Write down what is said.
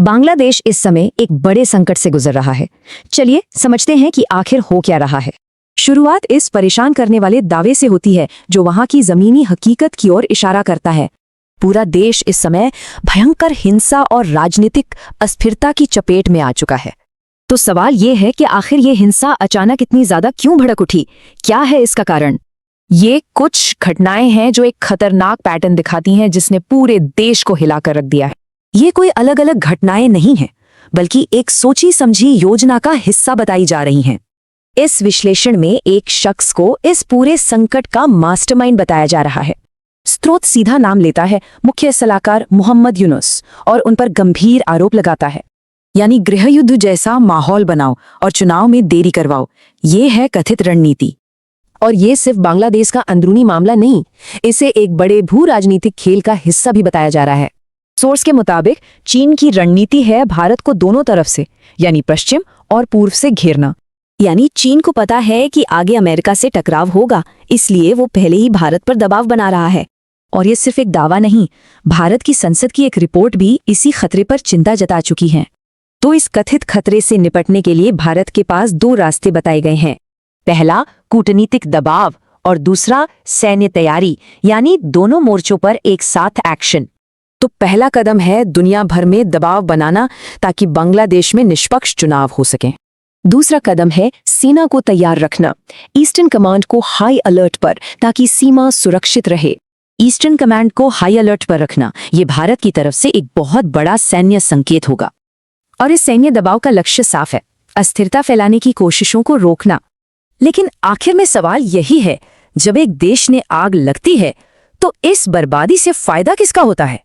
बांग्लादेश इस समय एक बड़े संकट से गुजर रहा है। चलिए समझते हैं कि आखिर हो क्या रहा है। शुरुआत इस परेशान करने वाले दावे से होती है जो वहां की जमीनी हकीकत की ओर इशारा करता है। पूरा देश इस समय भयंकर हिंसा और राजनीतिक अस्थिरता की चपेट में आ चुका है। तो सवाल ये है कि आखिर ये हिंसा अचानक इतनी ज्यादा क्यों भड़क उठी? क्या है इसका कारण? ये कुछ घटनाएं हैं जो एक खतरनाक पैटर्न दिखाती हैं जिसने पूरे देश को हिलाकर रख दिया है। ये कोई अलग अलग घटनाएं नहीं हैं, बल्कि एक सोची समझी योजना का हिस्सा बताई जा रही हैं। इस विश्लेषण में एक शख्स को इस पूरे संकट का मास्टरमाइंड बताया जा रहा है। स्रोत सीधा नाम लेता है मुख्य सलाहकार मोहम्मद यूनुस और उन पर गंभीर आरोप लगाता है, यानी गृह युद्ध जैसा माहौल बनाओ और चुनाव में देरी करवाओ। ये है कथित रणनीति। और ये सिर्फ बांग्लादेश का अंदरूनी मामला नहीं, इसे एक बड़े भू राजनीतिक खेल का हिस्सा भी बताया जा रहा है। सोर्स के मुताबिक चीन की रणनीति है भारत को दोनों तरफ से, यानी पश्चिम और पूर्व से घेरना। यानी चीन को पता है कि आगे अमेरिका से टकराव होगा, इसलिए वो पहले ही भारत पर दबाव बना रहा है। और ये सिर्फ एक दावा नहीं, भारत की संसद की एक रिपोर्ट भी इसी खतरे पर चिंता जता चुकी है। तो इस कथित खतरे से निपटने के लिए भारत के पास दो रास्ते बताए गए हैं। पहला कूटनीतिक दबाव और दूसरा सैन्य तैयारी, यानी दोनों मोर्चों पर एक साथ एक्शन। तो पहला कदम है दुनिया भर में दबाव बनाना ताकि बांग्लादेश में निष्पक्ष चुनाव हो सके। दूसरा कदम है सेना को तैयार रखना, ईस्टर्न कमांड को हाई अलर्ट पर, ताकि सीमा सुरक्षित रहे। ईस्टर्न कमांड को हाई अलर्ट पर रखना ये भारत की तरफ से एक बहुत बड़ा सैन्य संकेत होगा। और इस सैन्य दबाव का लक्ष्य साफ है, अस्थिरता फैलाने की कोशिशों को रोकना। लेकिन आखिर में सवाल यही है, जब एक देश ने आग लगती है तो इस बर्बादी से फायदा किसका होता है?